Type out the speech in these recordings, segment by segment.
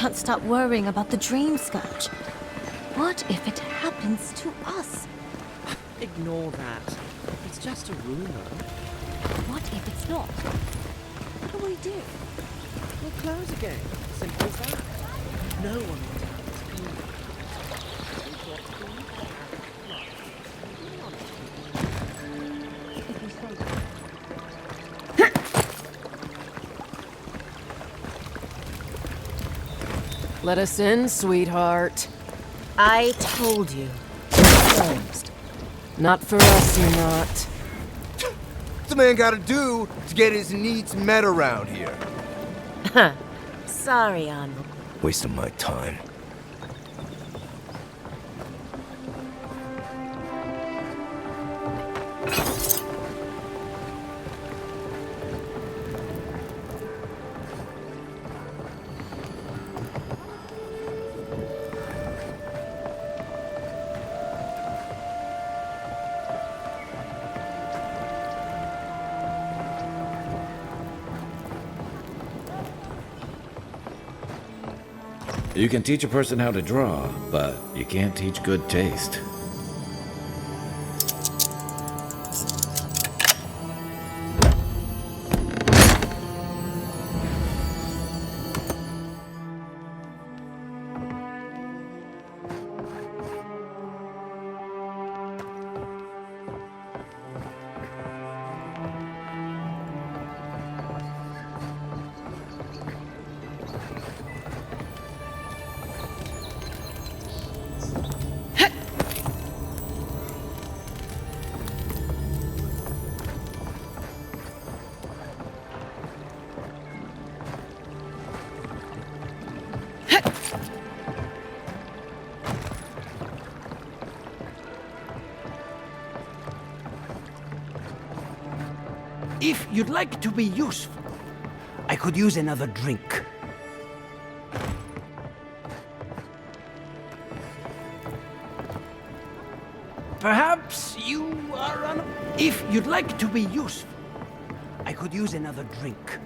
can't stop worrying about the dream scourge. What if it happens to us? Ignore that. It's just a rumor. What if it's not? What do we do? We'll close again. Simple as that. No one will doubt it's clean. Let us in, sweetheart. I told you. Closed. Not for us, you're not. What's a man gotta do to get his needs met around here? Sorry, Arnold. Wasting my time. You can teach a person how to draw, but you can't teach good taste. If you'd like to be useful, I could use another drink. Perhaps you are on... If you'd like to be useful, I could use another drink.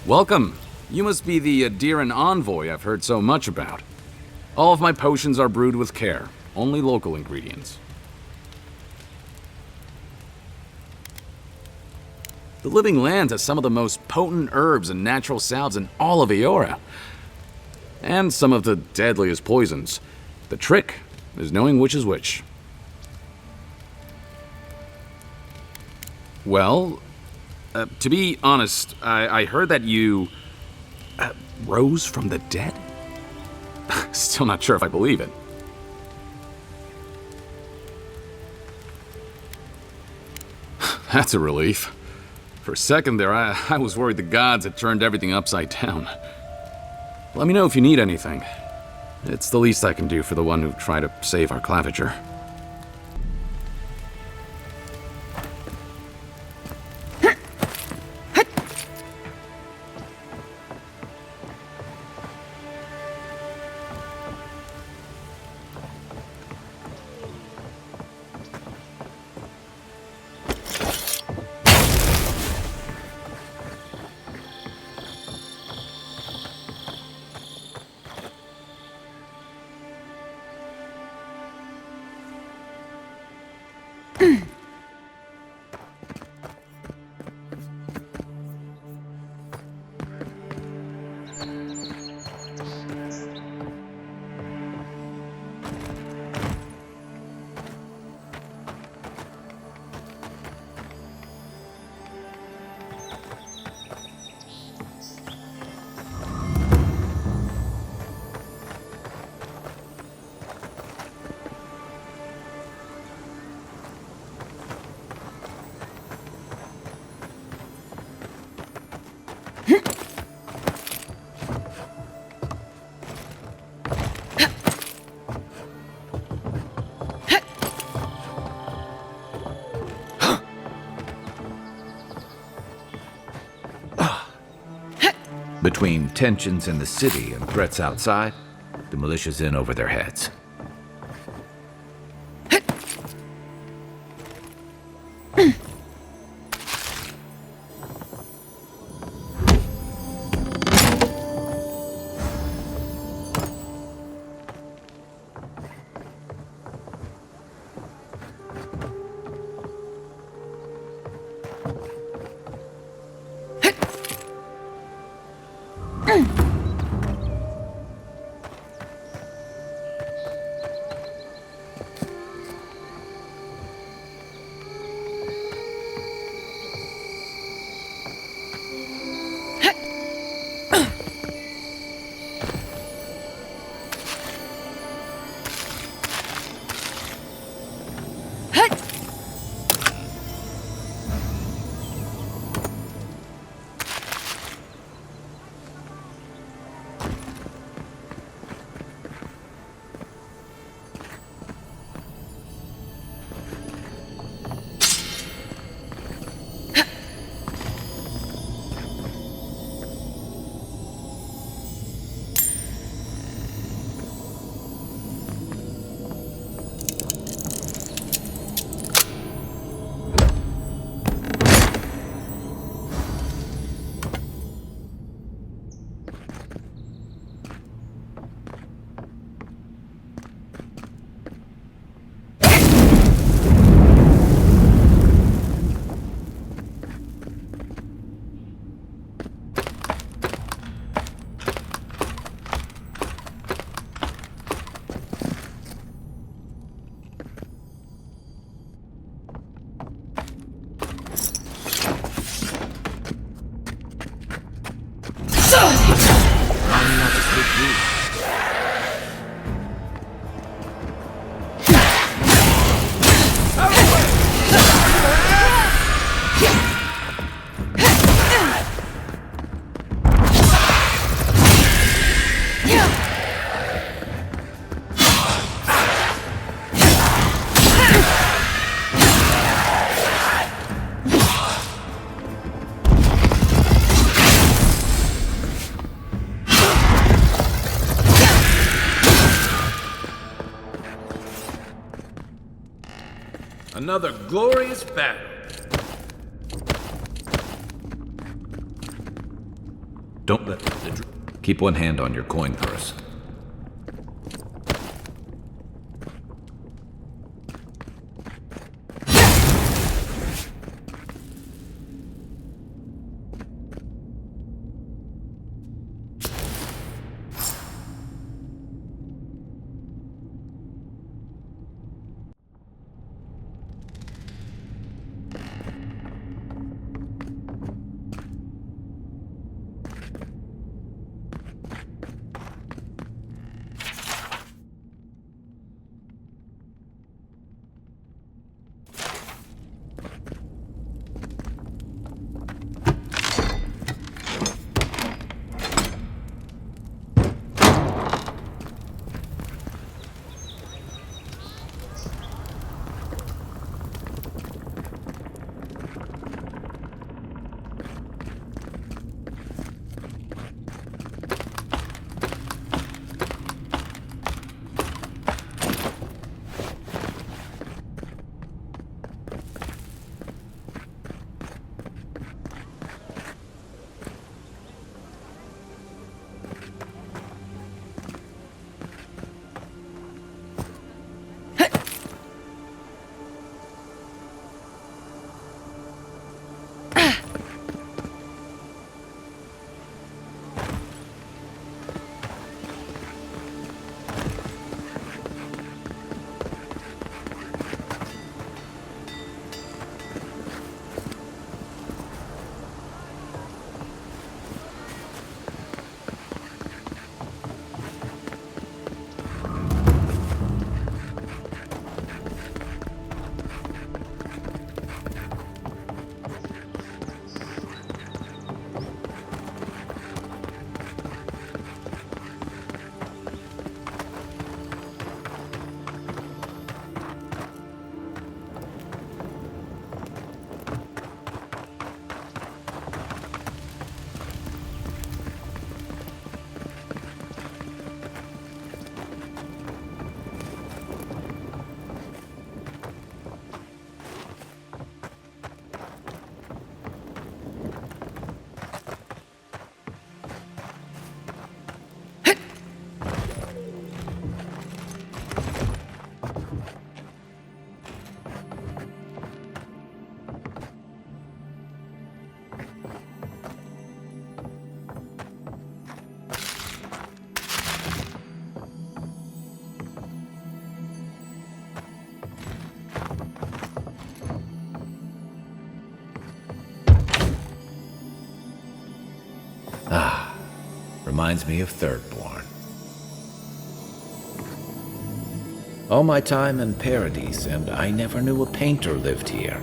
Welcome. You must be the Adiran envoy I've heard so much about. All of my potions are brewed with care, only local ingredients. The Living Land has some of the most potent herbs and natural salves in all of Eora. And some of the deadliest poisons. The trick is knowing which is which. Well, to be honest, I heard that you rose from the dead? Still not sure if I believe it. That's a relief. For a second there, I was worried the gods had turned everything upside down. Let me know if you need anything. It's the least I can do for the one who tried to save our claviger. Between tensions in the city and threats outside, the militia's in over their heads. Another glorious battle. Don't let the keep one hand on your coin purse. reminds me of Thirdborn. All my time in Paradise, and I never knew a painter lived here.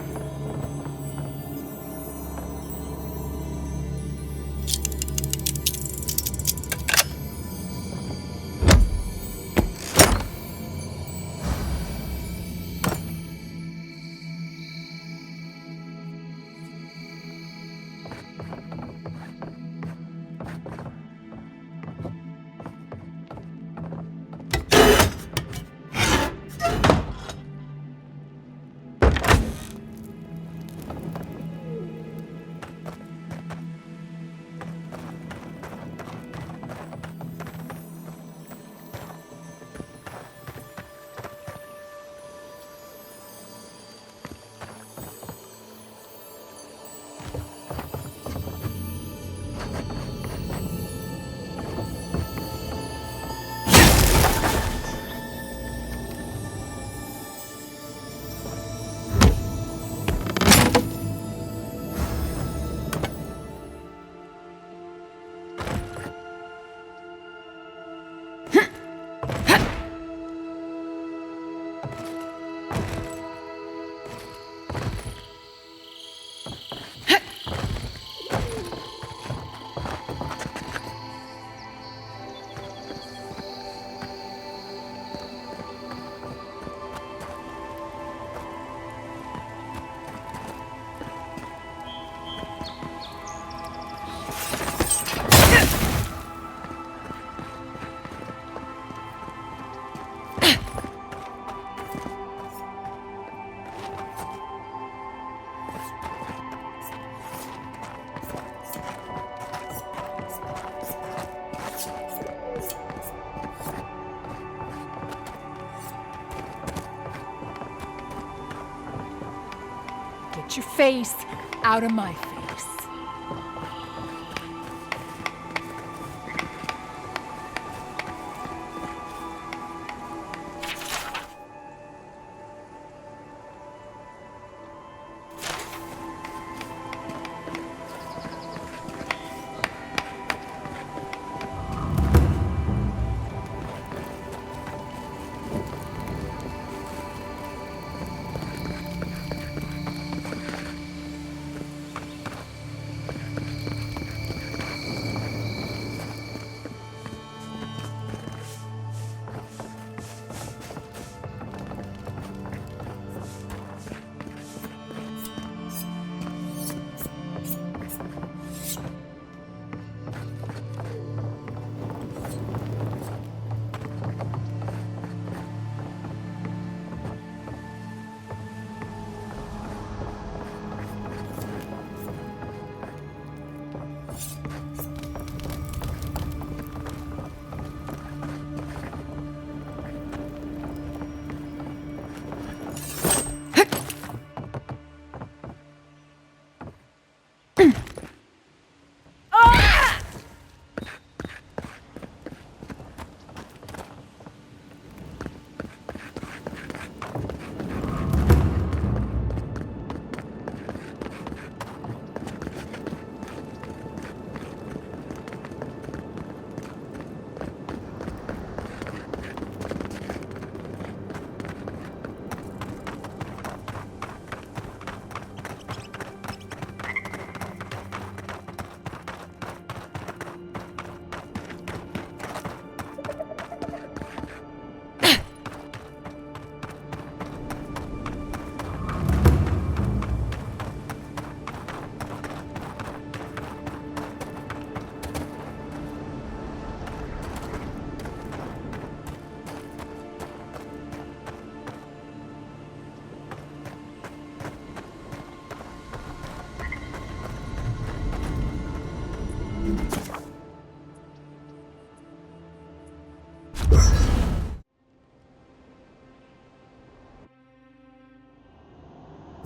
Get your face out of my face.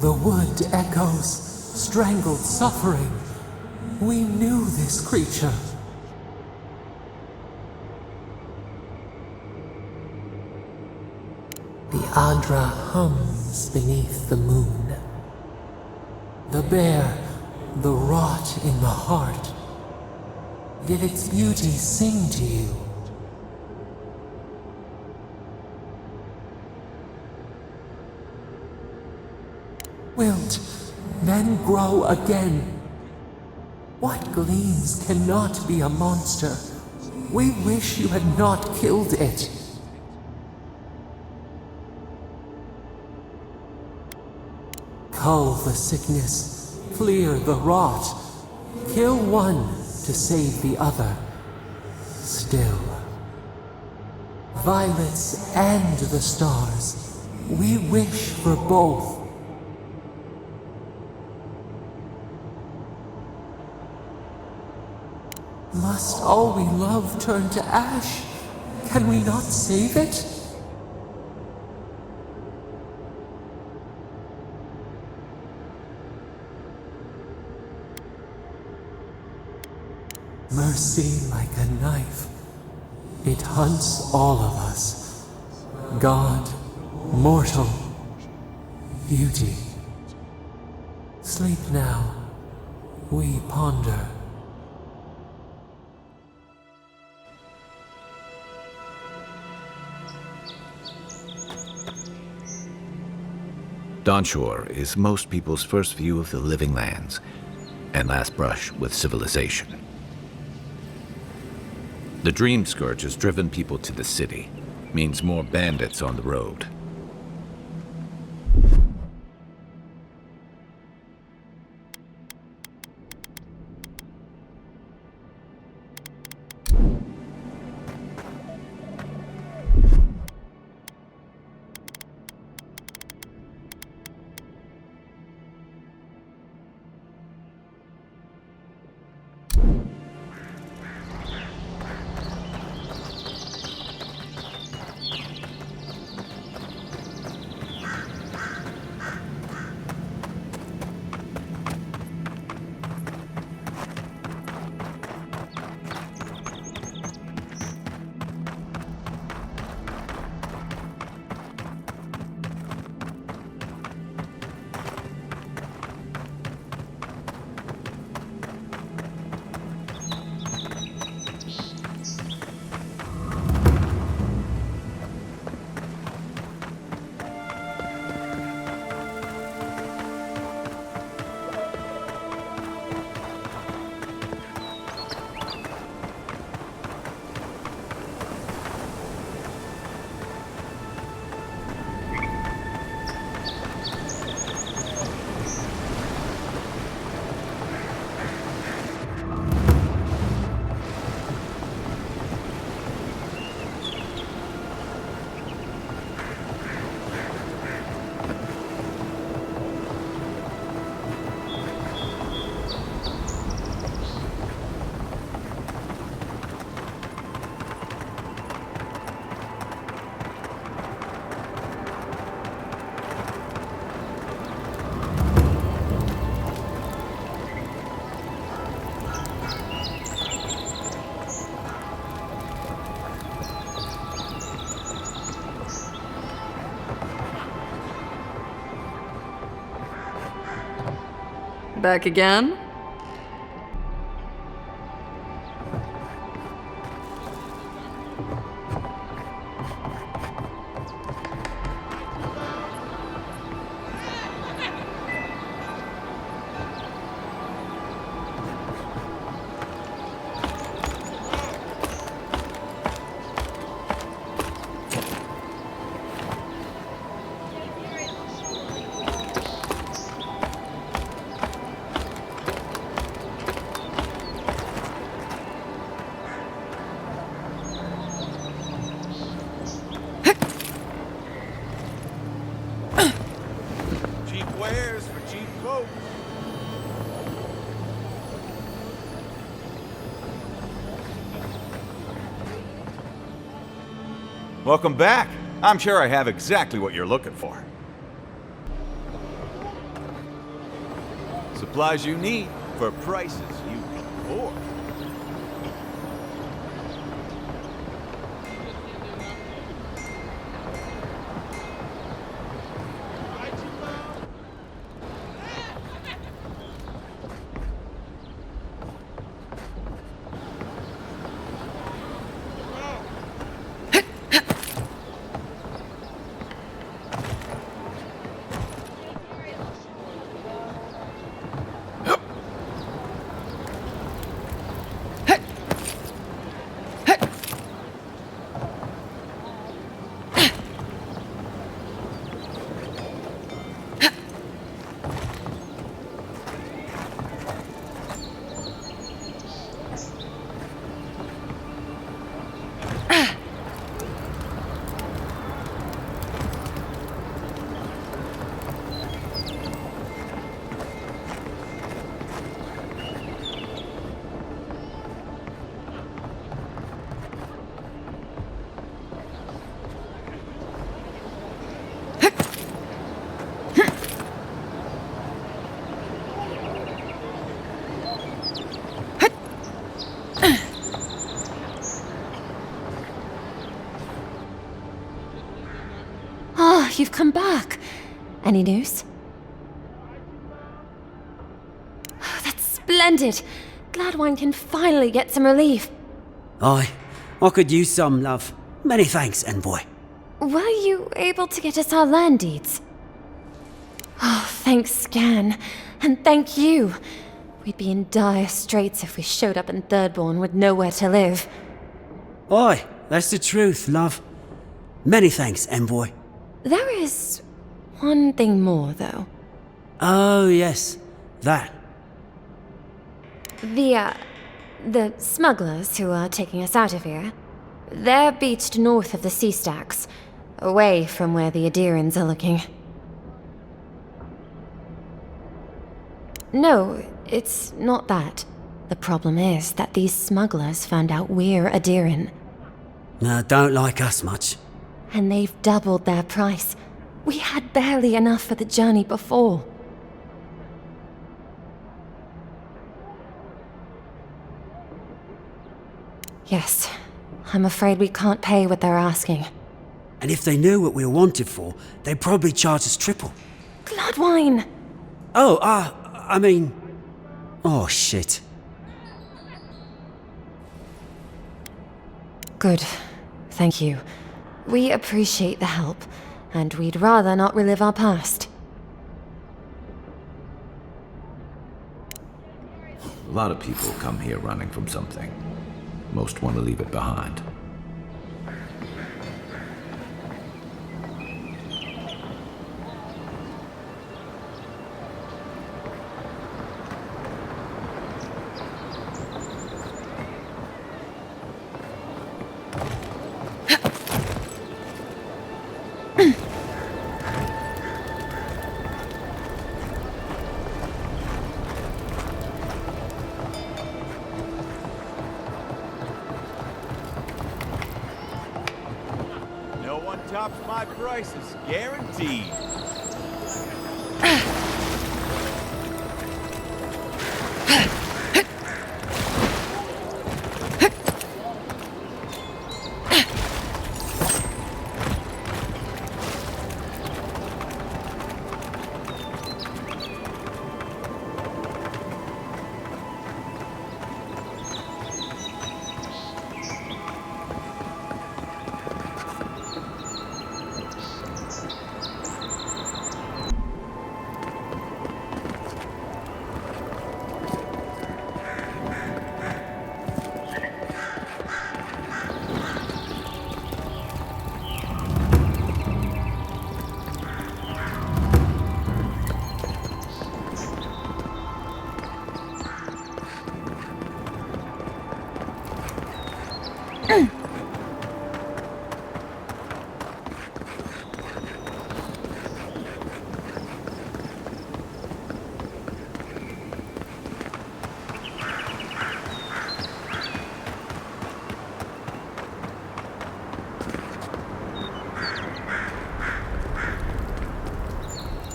The wood echoes, strangled suffering. We knew this creature. The Adra hums beneath the moon. The bear, the rot in the heart. Did its beauty sing to you? Wilt, then grow again. What gleams cannot be a monster? We wish you had not killed it. Cull the sickness, clear the rot, kill one to save the other. Still, violets and the stars, we wish for both. Must all we love turn to ash? Can we not save it? Mercy like a knife. It hunts all of us. God, mortal, beauty. Sleep now. We ponder. Dawnshore is most people's first view of the living lands and last brush with civilization. The Dream Scourge has driven people to the city, means more bandits on the road. Back again? Welcome back. I'm sure I have exactly what you're looking for. Supplies you need for prices you can afford. you've come back. Any news? Oh, that's splendid. Gladwine can finally get some relief. I could use some, love. Many thanks, envoy. Were you able to get us our land deeds? Oh, thanks, Scan. And thank you. We'd be in dire straits if we showed up in Thirdborn with nowhere to live. Aye, that's the truth, love. Many thanks, envoy. There is one thing more, though. Oh, yes. That. The smugglers who are taking us out of here, they're beached north of the sea stacks, away from where the Adirans are looking. No, it's not that. The problem is that these smugglers found out we're Adiran. Don't like us much. And they've doubled their price. We had barely enough for the journey before. Yes, I'm afraid we can't pay what they're asking. And if they knew what we were wanted for, they'd probably charge us triple. Gladwine! Oh, I mean... Oh, shit. Good. Thank you. We appreciate the help, and we'd rather not relive our past. A lot of people come here running from something. Most want to leave it behind. No one tops my prices, guaranteed.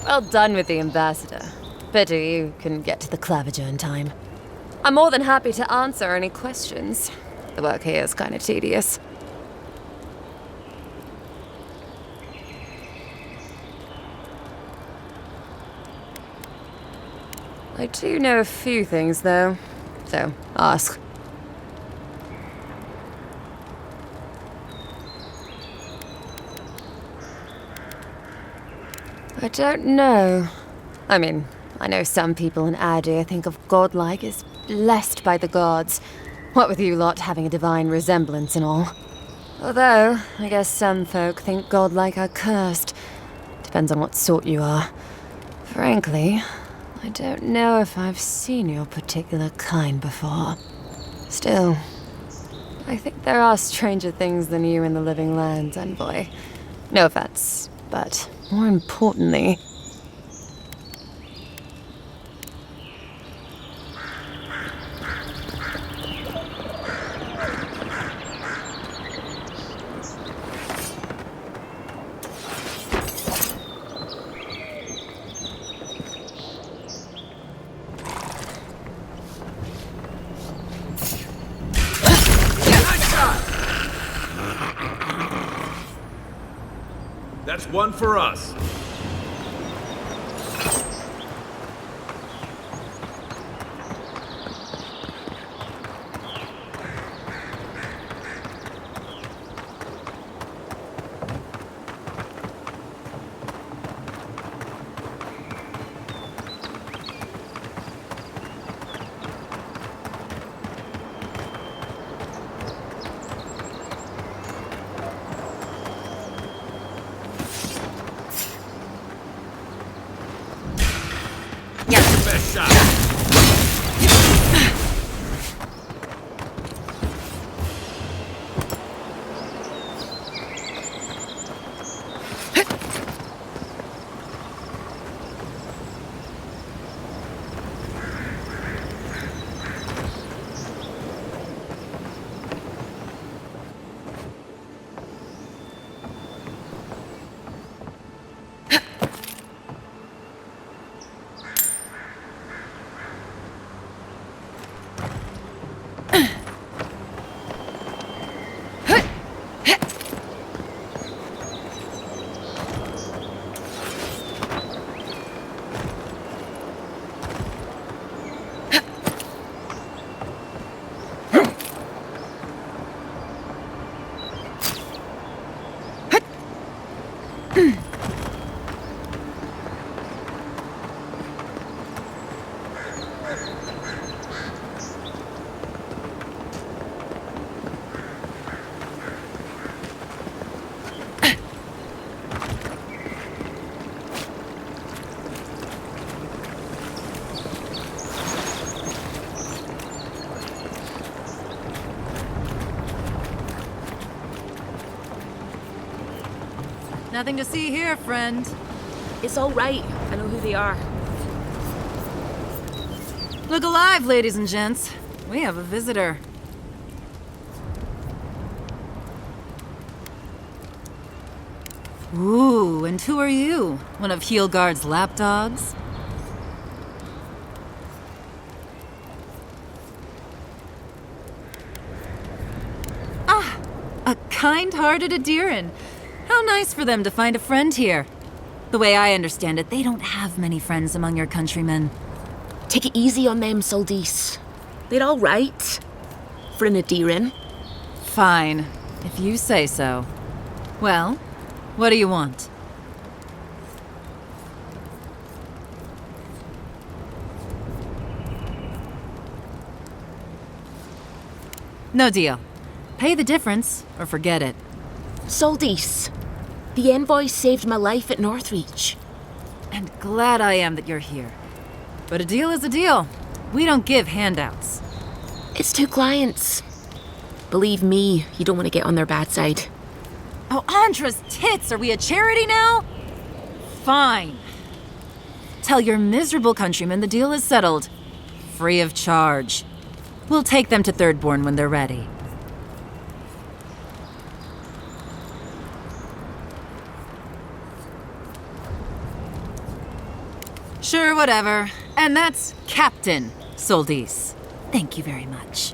Well done with the ambassador. Pity you couldn't get to the Clavager in time. I'm more than happy to answer any questions. The work here is kind of tedious. I do know a few things, though. So, ask. I don't know. I mean, I know some people in Adir think of godlike as blessed by the gods. What with you lot having a divine resemblance and all. Although, I guess some folk think godlike are cursed. Depends on what sort you are. Frankly, I don't know if I've seen your particular kind before. Still, I think there are stranger things than you in the living lands, envoy. No offense, but more importantly... That's one for us. Best shot. Nothing to see here, friend. It's all right. I know who they are. Look alive, ladies and gents. We have a visitor. Ooh, and who are you? One of Heelguard's lapdogs? Ah, a kind-hearted Adiran. How nice for them to find a friend here. The way I understand it, they don't have many friends among your countrymen. Take it easy on them, Soldis. They're all right. For an Adiran. Fine, if you say so. Well, what do you want? No deal. Pay the difference, or forget it. Soldis, the envoy saved my life at Northreach. And glad I am that you're here. But a deal is a deal. We don't give handouts. It's 2 clients. Believe me, you don't want to get on their bad side. Oh, Andra's tits! Are we a charity now? Fine. Tell your miserable countrymen the deal is settled. Free of charge. We'll take them to Thirdborn when they're ready. Sure, whatever. And that's Captain Soldis. Thank you very much.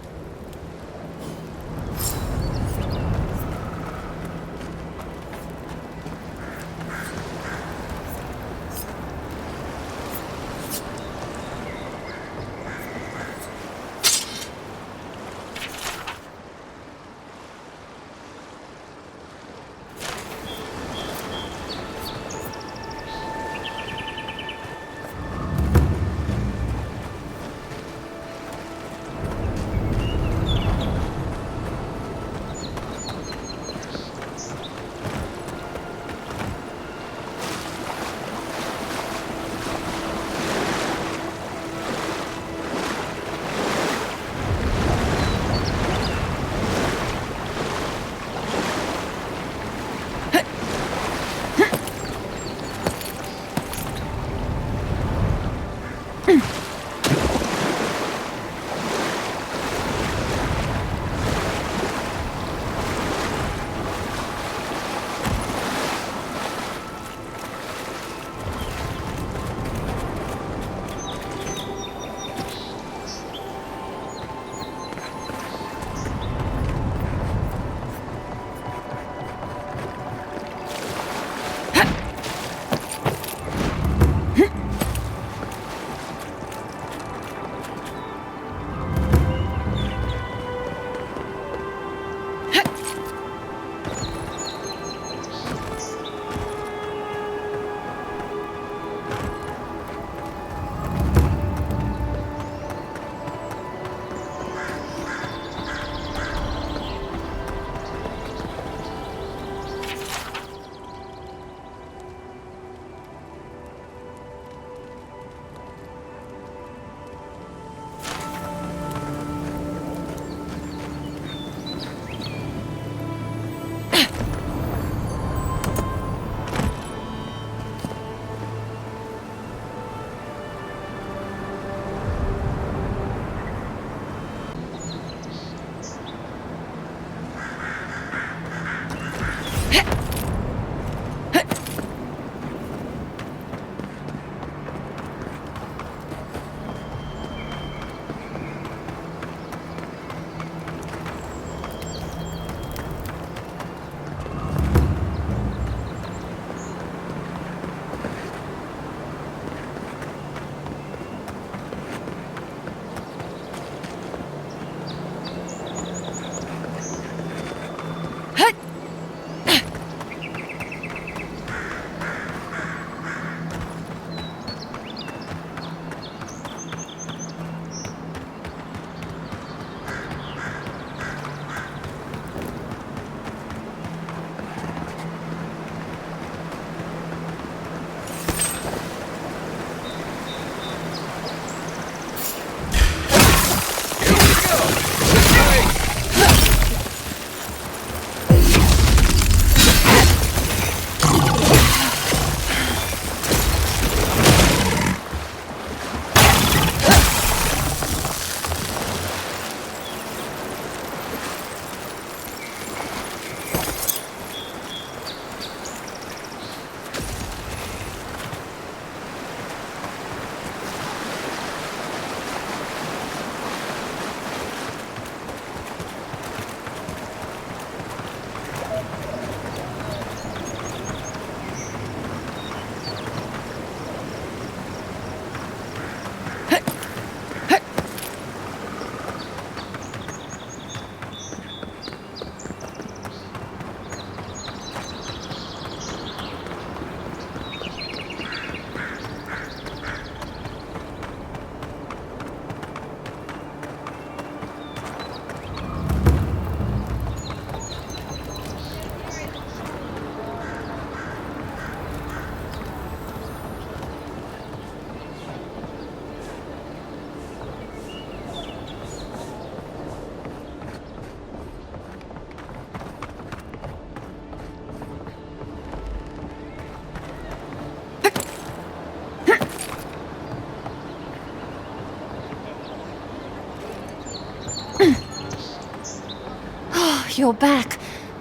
you're back.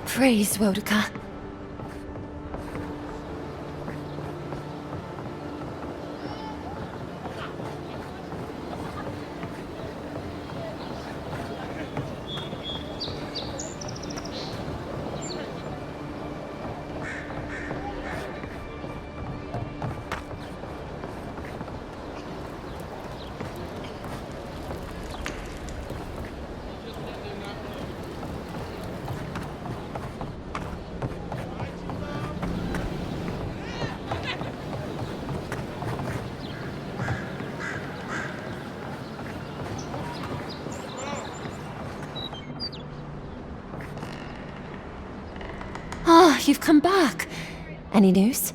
Praise Wodika. Ah, you've come back. Any news?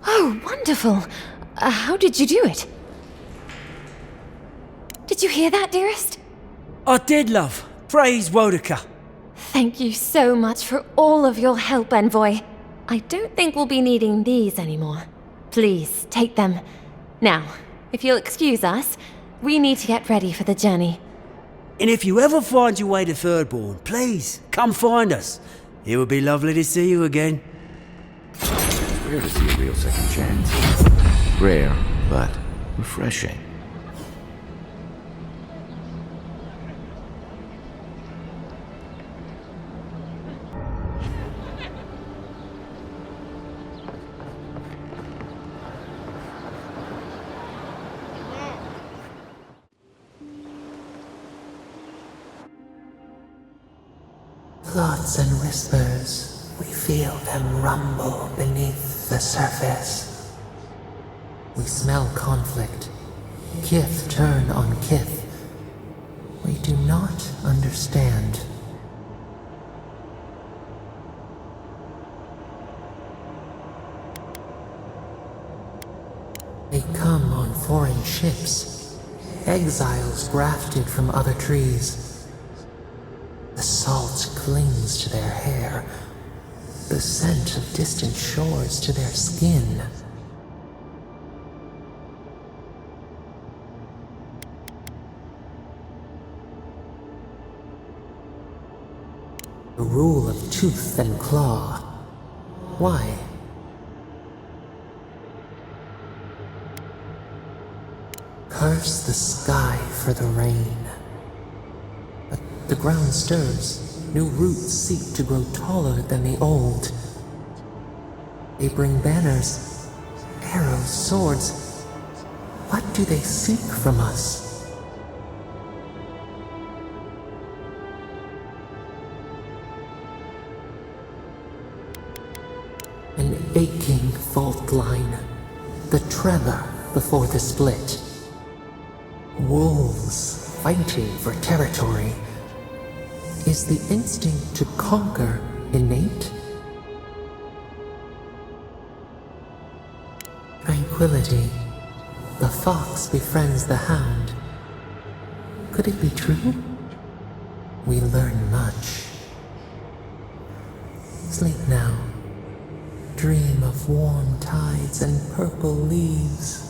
Oh, wonderful. How did you do it? Did you hear that, dearest? I did, love. Praise Wodika. Thank you so much for all of your help, Envoy. I don't think we'll be needing these anymore. Please, take them. Now, if you'll excuse us, we need to get ready for the journey. And if you ever find your way to Thirdborn, please, come find us. It would be lovely to see you again. It's rare to see a real second chance. Rare, but refreshing. Thoughts and whispers, we feel them rumble beneath the surface. We smell conflict, kith turn on kith. We do not understand. They come on foreign ships, exiles grafted from other trees. The salt clings to their hair, the scent of distant shores to their skin. The rule of tooth and claw. Why? Curse the sky for the rain. The ground stirs, new roots seek to grow taller than the old. They bring banners, arrows, swords. What do they seek from us? An aching fault line, the tremor before the split. Wolves fighting for territory. Is the instinct to conquer innate? Tranquility. The fox befriends the hound. Could it be true? We learn much. Sleep now. Dream of warm tides and purple leaves.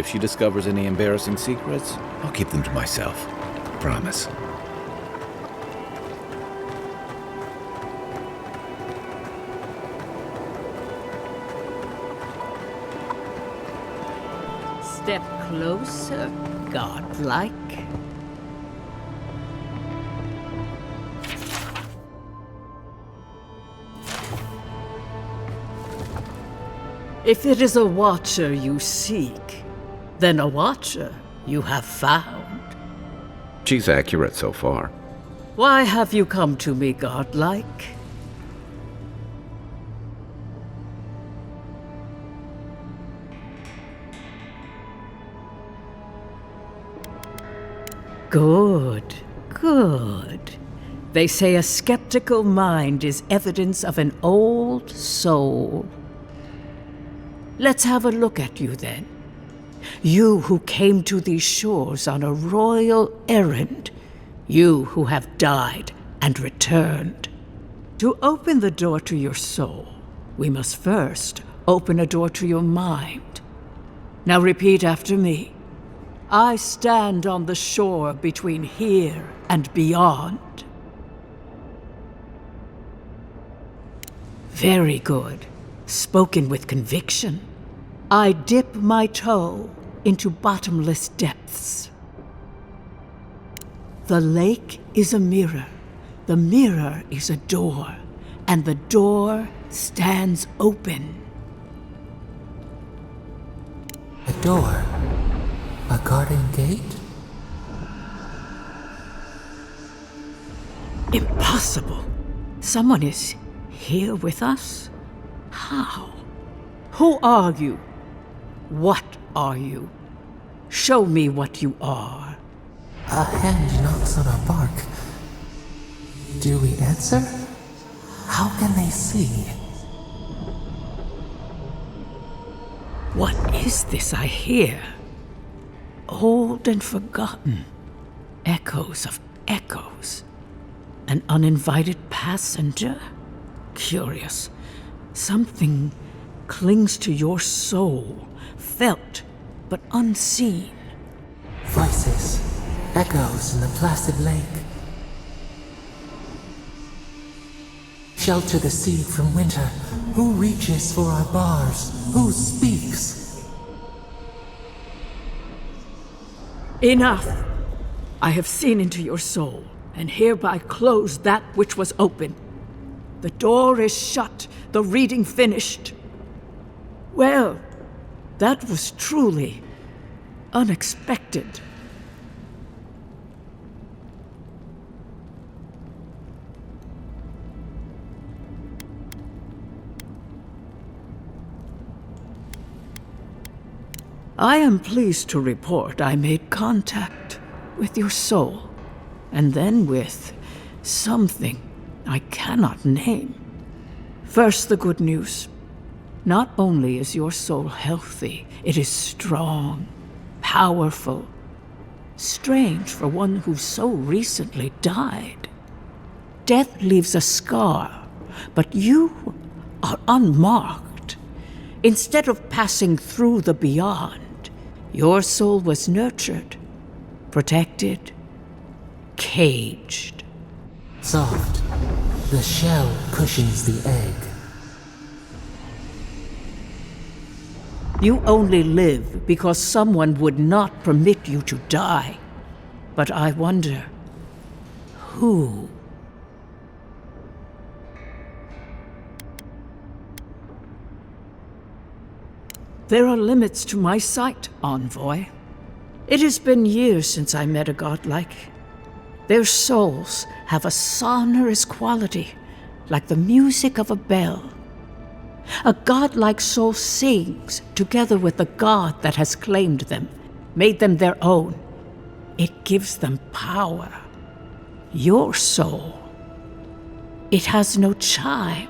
If she discovers any embarrassing secrets, I'll keep them to myself. Promise. Step closer, godlike. If it is a watcher you seek, then a watcher you have found. She's accurate so far. Why have you come to me, godlike? Good, good. They say a skeptical mind is evidence of an old soul. Let's have a look at you then. You who came to these shores on a royal errand. You who have died and returned. To open the door to your soul, we must first open a door to your mind. Now repeat after me. I stand on the shore between here and beyond. Very good. Spoken with conviction. I dip my toe into bottomless depths. The lake is a mirror. The mirror is a door. And the door stands open. A door? A garden gate? Impossible. Someone is here with us? How? Who are you? What are you? Show me what you are. A hand knocks on our bark. Do we answer? How can they see? What is this I hear? Old and forgotten. Echoes of echoes. An uninvited passenger? Curious. Something clings to your soul, felt but unseen. Voices, echoes in the placid lake. Shelter the sea from winter. Who reaches for our bars? Who speaks? Enough! I have seen into your soul, and hereby close that which was open. The door is shut, the reading finished. Well, that was truly unexpected. I am pleased to report I made contact with your soul, and then with something I cannot name. First, the good news. Not only is your soul healthy, it is strong, powerful. Strange for one who so recently died. Death leaves a scar, but you are unmarked. Instead of passing through the beyond, your soul was nurtured, protected, caged. Soft. The shell cushions the egg. You only live because someone would not permit you to die. But I wonder, who? There are limits to my sight, Envoy. It has been years since I met a godlike. Their souls have a sonorous quality, like the music of a bell. A godlike soul sings together with the god that has claimed them, made them their own. It gives them power. Your soul, it has no chime.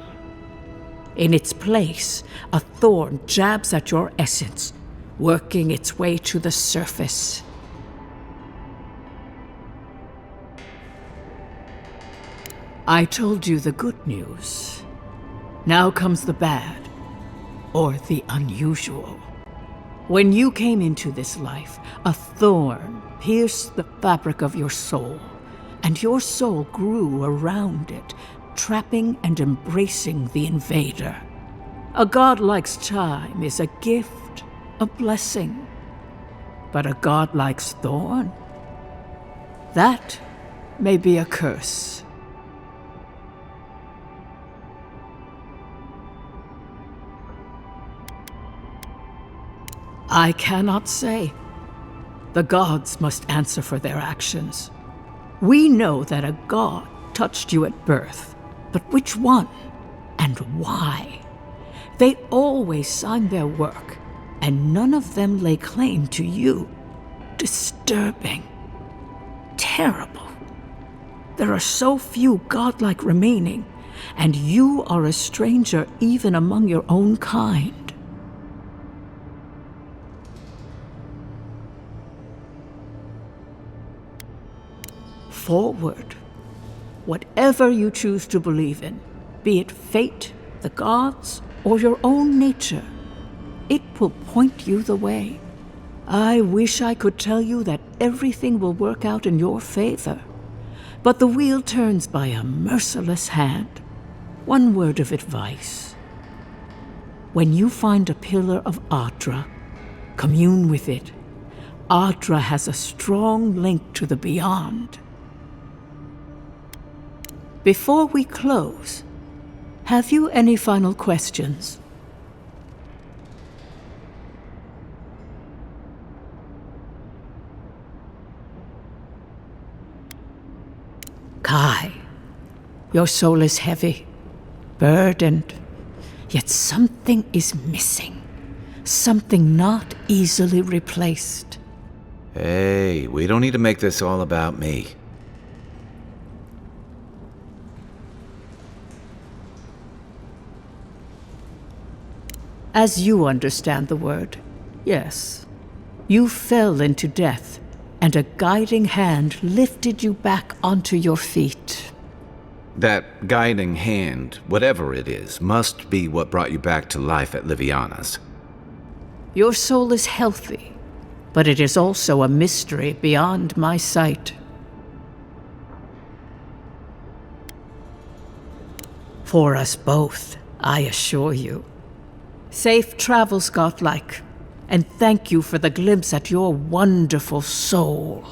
In its place, a thorn jabs at your essence, working its way to the surface. I told you the good news. Now comes the bad, or the unusual. When you came into this life, a thorn pierced the fabric of your soul, and your soul grew around it, trapping and embracing the invader. A godlike's time is a gift, a blessing. But a godlike's thorn? That may be a curse. I cannot say. The gods must answer for their actions. We know that a god touched you at birth, but which one and why? They always signed their work, and none of them lay claim to you. Disturbing. Terrible. There are so few godlike remaining, and you are a stranger even among your own kind. Forward. Whatever you choose to believe in, be it fate, the gods, or your own nature, it will point you the way. I wish I could tell you that everything will work out in your favor, but the wheel turns by a merciless hand. One word of advice. When you find a pillar of Adra, commune with it. Adra has a strong link to the beyond. Before we close, have you any final questions? Kai, your soul is heavy, burdened, yet something is missing. Something not easily replaced. Hey, we don't need to make this all about me. As you understand the word, yes. You fell into death, and a guiding hand lifted you back onto your feet. That guiding hand, whatever it is, must be what brought you back to life at Liviana's. Your soul is healthy, but it is also a mystery beyond my sight. For us both, I assure you. Safe travels, godlike, and thank you for the glimpse at your wonderful soul.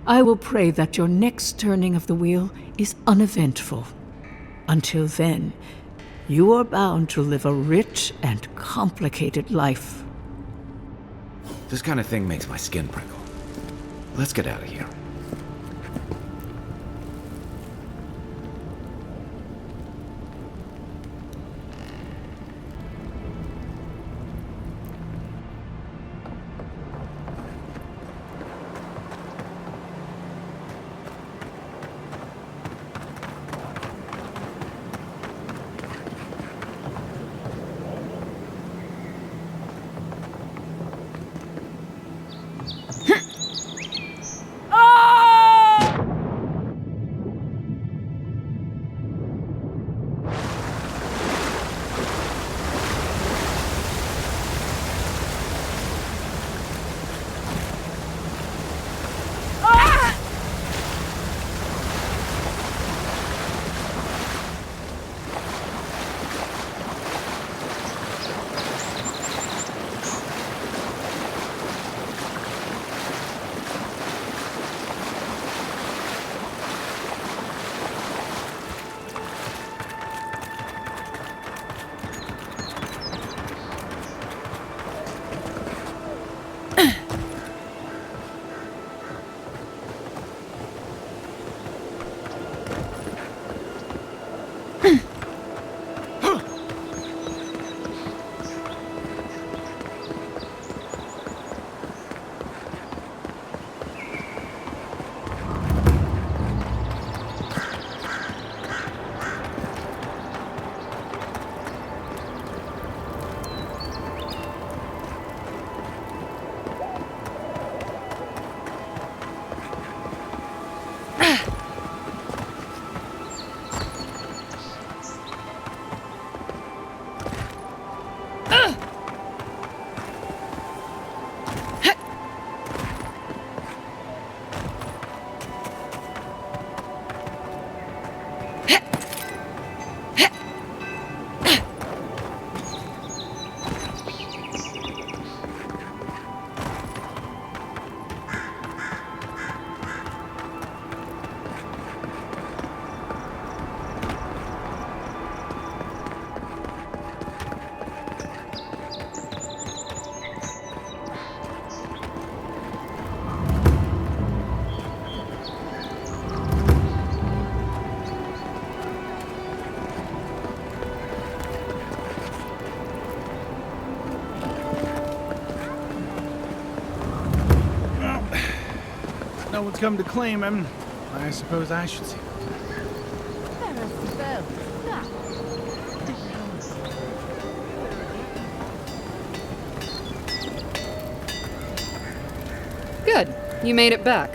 I will pray that your next turning of the wheel is uneventful. Until then, you are bound to live a rich and complicated life. This kind of thing makes my skin prickle. Let's get out of here. no one's come to claim him, I suppose I should see. Good. You made it back.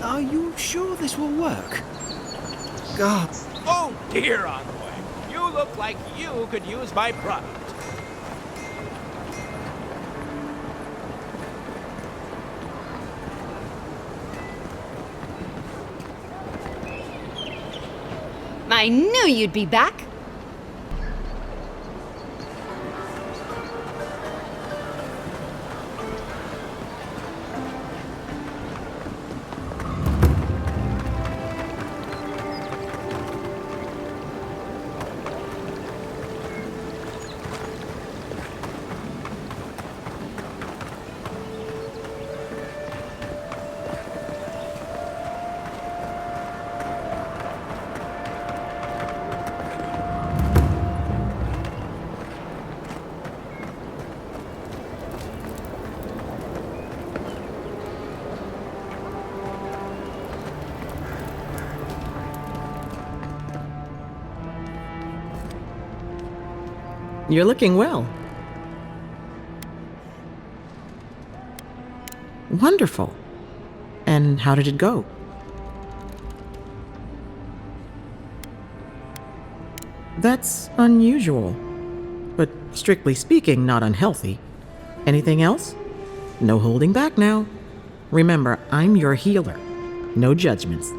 Are you sure this will work? God. Oh dear, Envoy. You look like you could use my product. I knew you'd be back. You're looking well. Wonderful. And how did it go? That's unusual, but strictly speaking, not unhealthy. Anything else? No holding back now. Remember, I'm your healer. No judgments.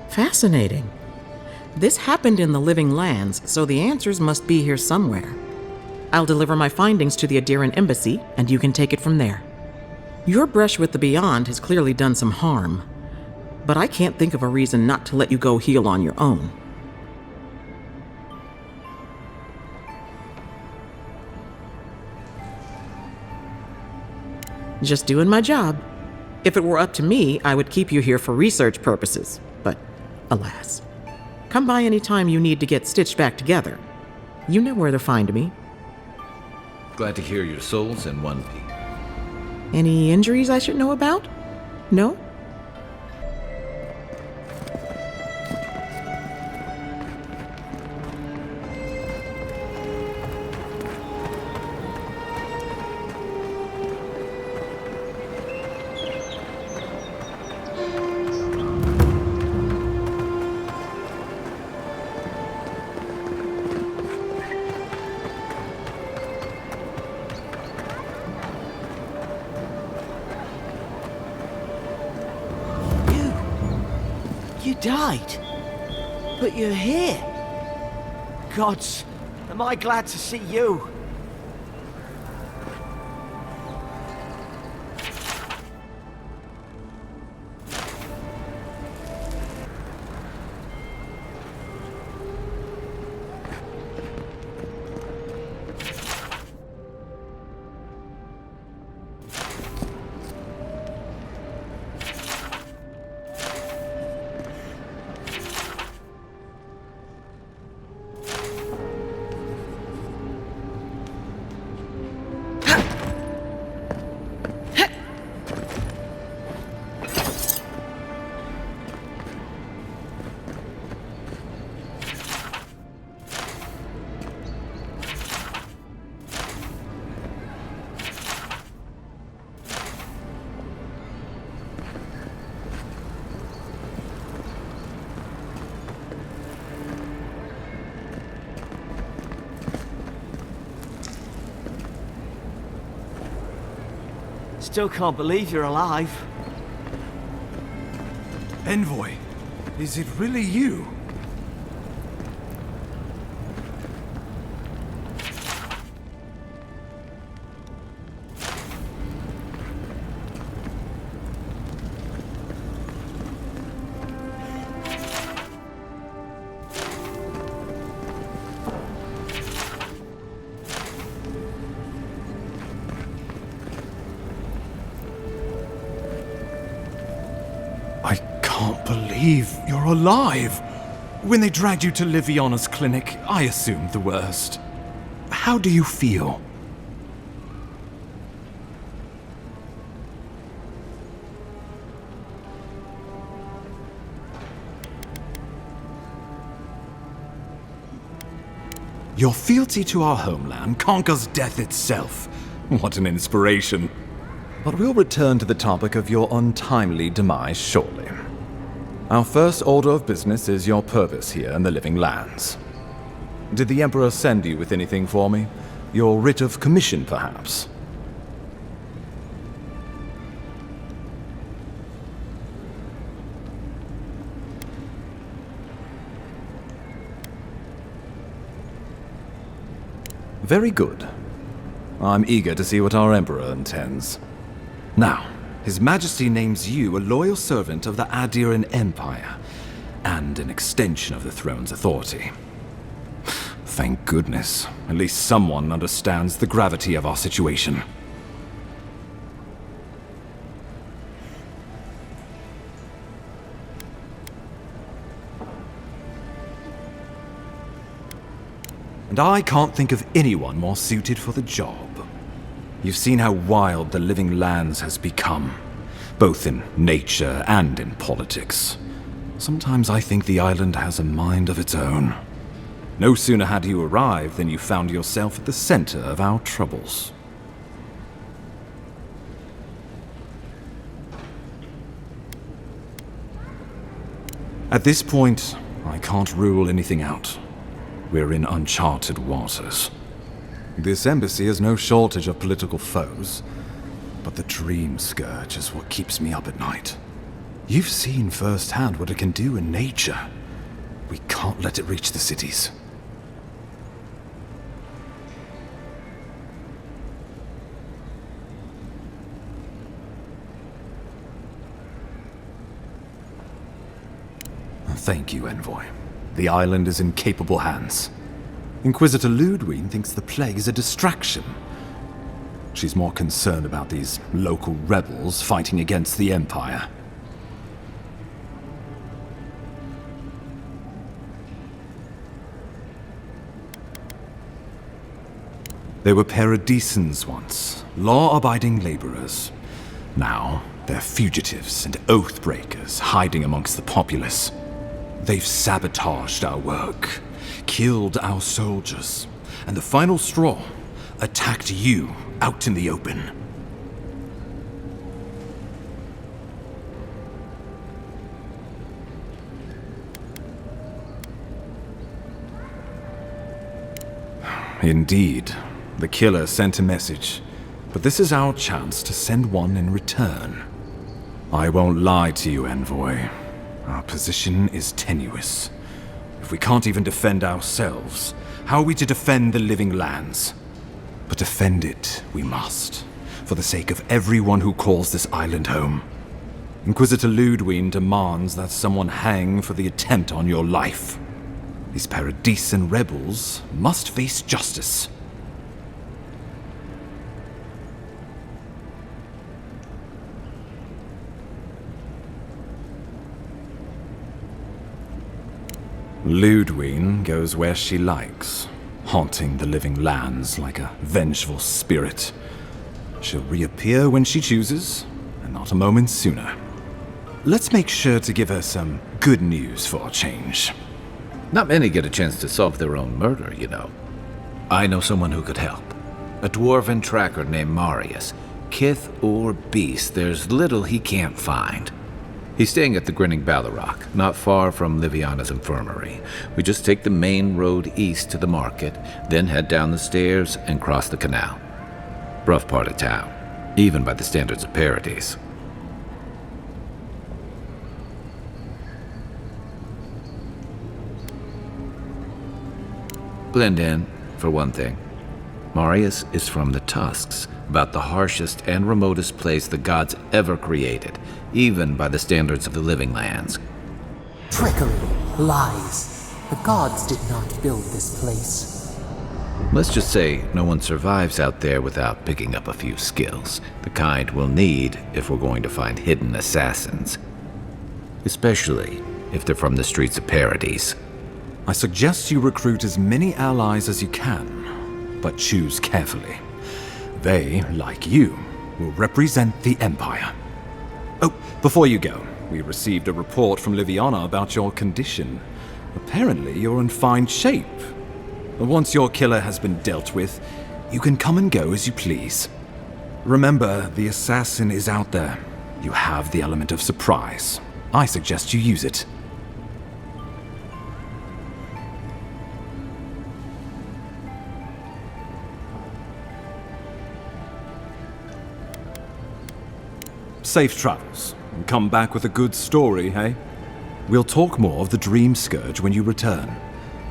Fascinating. This happened in the Living Lands, so the answers must be here somewhere. I'll deliver my findings to the Adiran Embassy, and you can take it from there. Your brush with the Beyond has clearly done some harm, but I can't think of a reason not to let you go heal on your own. Just doing my job. If it were up to me, I would keep you here for research purposes, but alas. Come by any time you need to get stitched back together. You know where to find me. Glad to hear your soul's in one piece. Any injuries I should know about? No? You died. But you're here. Gods, am I glad to see you. Still can't believe you're alive. Envoy, is it really you? can't believe you're alive. When they dragged you to Liviana's clinic, I assumed the worst. How do you feel? Your fealty to our homeland conquers death itself. What an inspiration. But we'll return to the topic of your untimely demise shortly. Our first order of business is your purpose here in the Living Lands. Did the Emperor send you with anything for me? Your writ of commission, perhaps? Very good. I'm eager to see what our Emperor intends. Now, His Majesty names you a loyal servant of the Adiran Empire, and an extension of the throne's authority. Thank goodness, at least someone understands the gravity of our situation. And I can't think of anyone more suited for the job. You've seen how wild the Living Lands has become, both in nature and in politics. Sometimes I think the island has a mind of its own. No sooner had you arrived than you found yourself at the center of our troubles. At this point, I can't rule anything out. We're in uncharted waters. This embassy has no shortage of political foes, but the Dream Scourge is what keeps me up at night. You've seen firsthand what it can do in nature. We can't let it reach the cities. Thank you, Envoy. The island is in capable hands. Inquisitor Ludwig thinks the plague is a distraction. She's more concerned about these local rebels fighting against the Empire. They were paradisans once, law-abiding laborers. Now, they're fugitives and oath-breakers hiding amongst the populace. They've sabotaged our work, killed our soldiers, and the final straw, attacked you out in the open. Indeed, the killer sent a message, but this is our chance to send one in return. I won't lie to you, Envoy. Our position is tenuous. If we can't even defend ourselves, how are we to defend the Living Lands? But defend it we must, for the sake of everyone who calls this island home. Inquisitor Ludwig demands that someone hang for the attempt on your life. These Paradisan rebels must face justice. Ludwig goes where she likes, haunting the Living Lands like a vengeful spirit. She'll reappear when she chooses, and not a moment sooner. Let's make sure to give her some good news for a change. Not many get a chance to solve their own murder, you know. I know someone who could help. A dwarven tracker named Marius. Kith or beast, there's little he can't find. He's staying at the Grinning Ballarrock, not far from Liviana's infirmary. We just take the main road east to the market, then head down the stairs and cross the canal. Rough part of town, even by the standards of Paradise. Blend in, for one thing. Marius is from the Tusks, about the harshest and remotest place the gods ever created, even by the standards of the Living Lands. Trickery, lies. The gods did not build this place. Let's just say no one survives out there without picking up a few skills, the kind we'll need if we're going to find hidden assassins. especially if they're from the streets of Paradise. I suggest you recruit as many allies as you can, but choose carefully. They, like you, will represent the Empire. Oh, before you go, we received a report from Liviana about your condition. Apparently, you're in fine shape. Once your killer has been dealt with, you can come and go as you please. Remember, the assassin is out there. You have the element of surprise. I suggest you use it. Safe travels. And come back with a good story, hey? We'll talk more of the Dream Scourge when you return.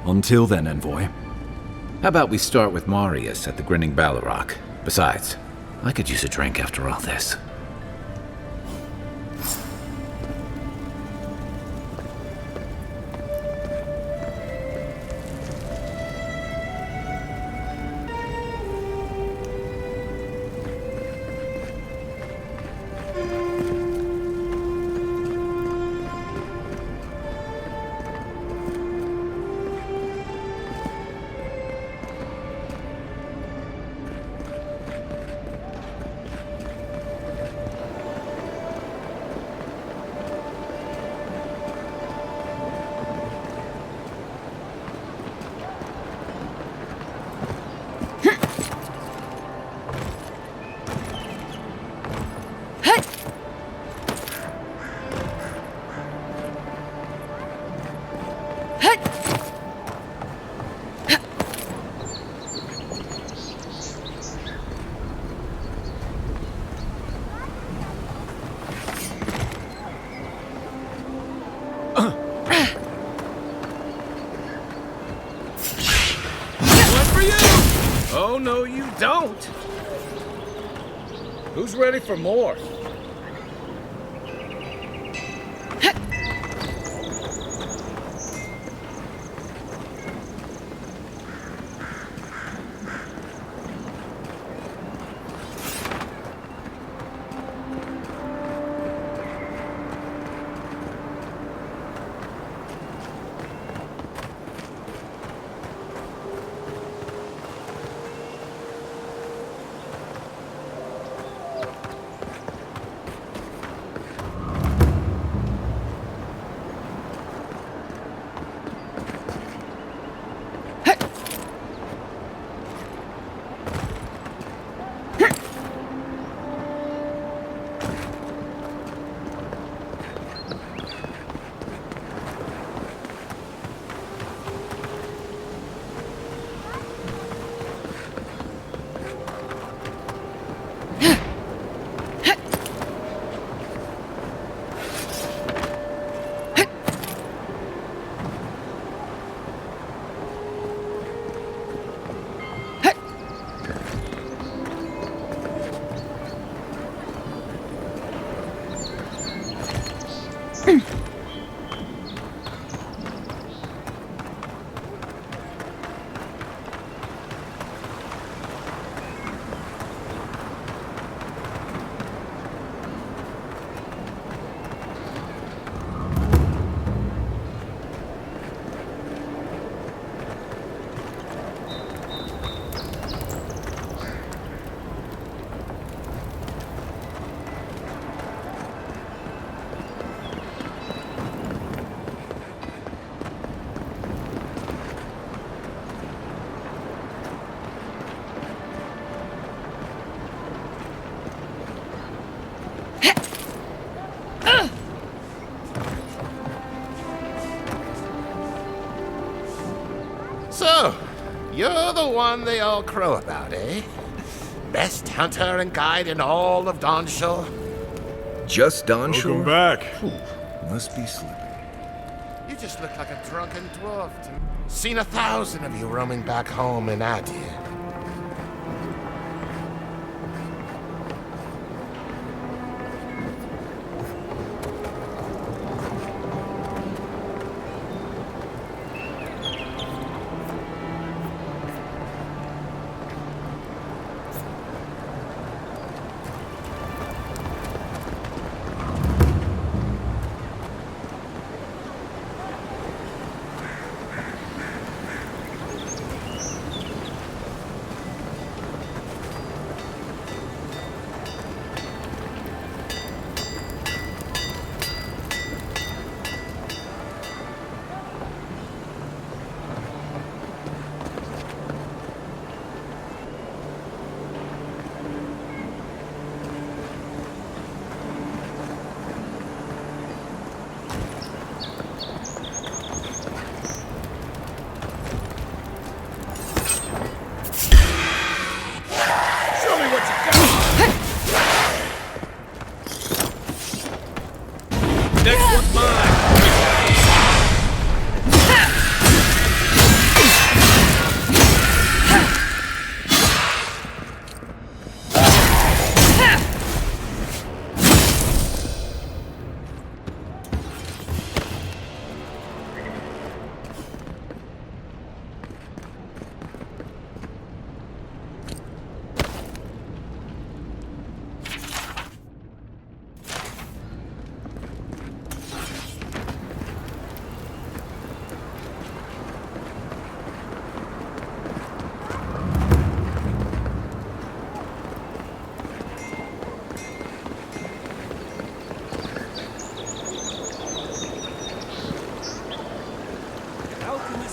Until then, Envoy. How about we start with Marius at the Grinning Balrog? Besides, I could use a drink after all this. Oh, no, you don't! Who's ready for more? So, you're the one they all crow about, eh? Best hunter and guide in all of Dawnshore? Just Dawnshore? Welcome back. Must be sleeping. You just look like a drunken dwarf to me. Seen 1,000 of you roaming back home in Adir.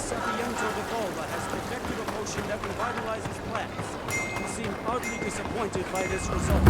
Sapienza Devolva has detected a potion that revitalizes plants. You seem oddly disappointed by this result.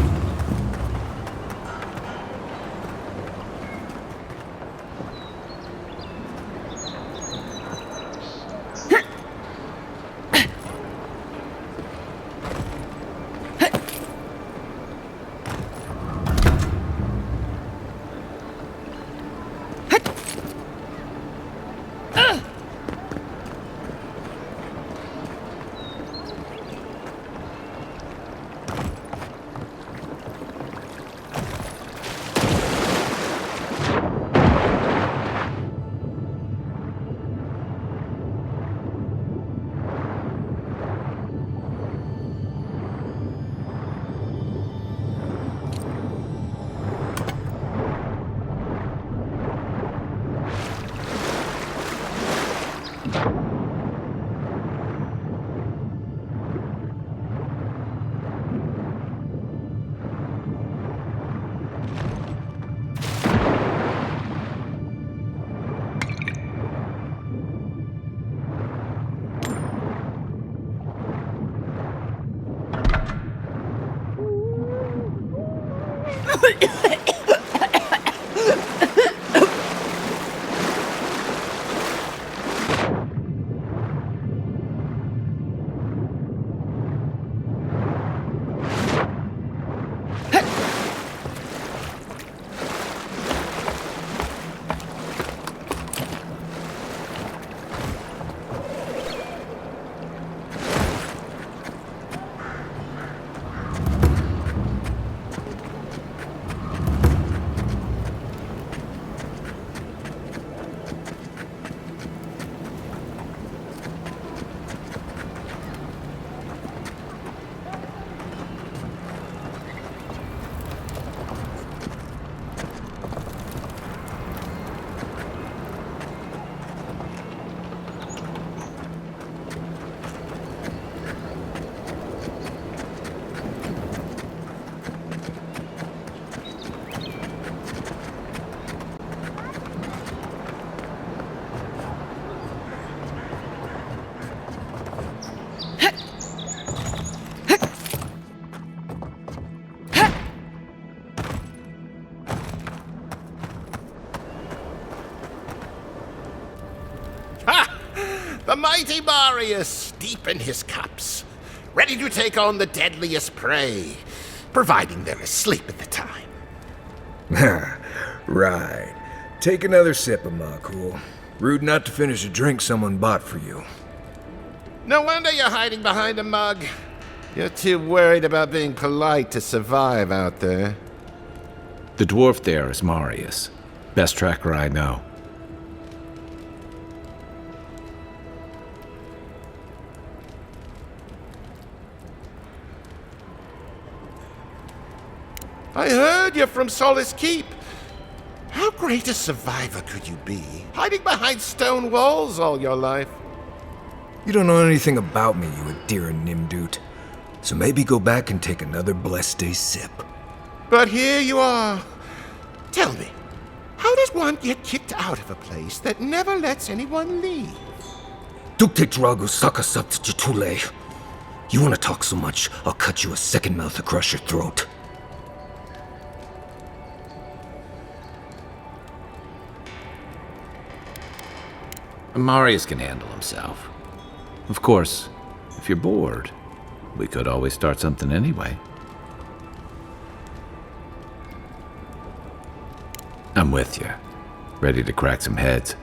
The mighty Marius, deep in his cups, ready to take on the deadliest prey, providing they're asleep at the time. Right. Take another sip of my cool. Rude not to finish a drink someone bought for you. No wonder you're hiding behind a mug. You're too worried about being polite to survive out there. The dwarf there is Marius. Best tracker I know. I heard you're from Solace Keep. How great a survivor could you be, hiding behind stone walls all your life? You don't know anything about me, you Adira Nimdut. So maybe go back and take another blessed day sip. But here you are. Tell me, how does one get kicked out of a place that never lets anyone leave? Dukte Drago Sakasat Jitule. You wanna talk so much, I'll cut you a second mouth across your throat. Marius can handle himself. Of course, if you're bored, we could always start something anyway. I'm with you. Ready to crack some heads.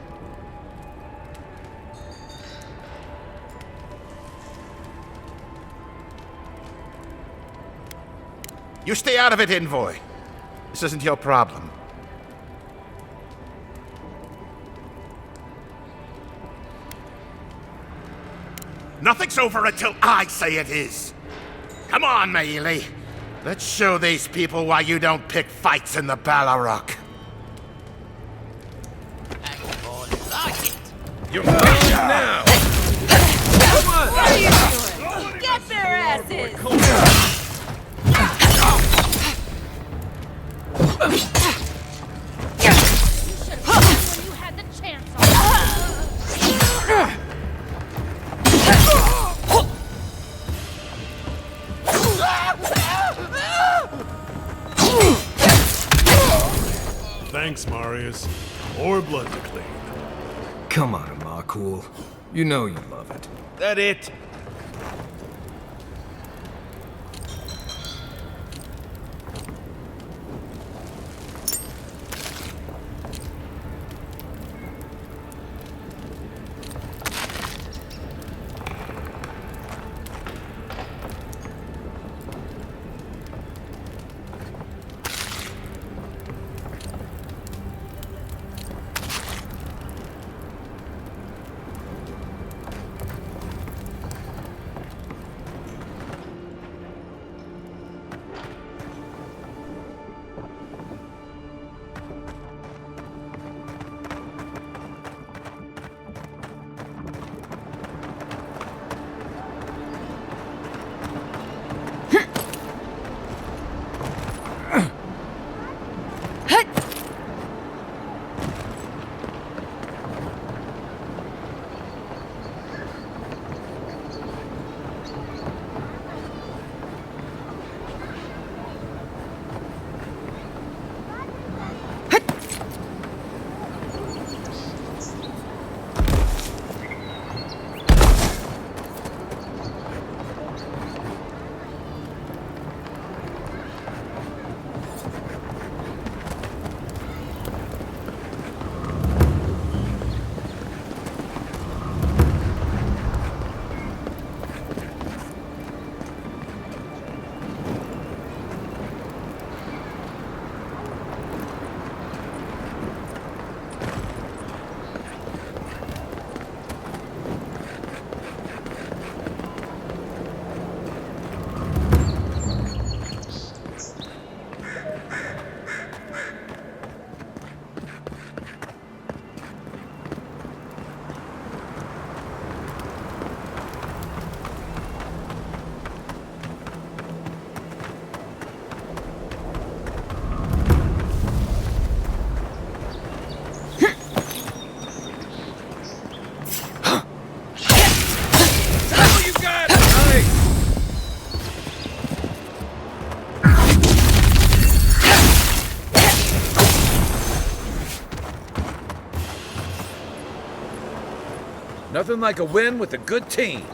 You stay out of it, Envoy. This isn't your problem. Nothing's over until I say it is. Come on, Meili. Let's show these people why you don't pick fights in the Ballarok. You're fighting now! Come on! What are you doing? Get their asses! You should have when you had the chance. thanks, Marius. More blood to clean. Come on, Amakul. You know you love it. That it? Nothing like a win with a good team.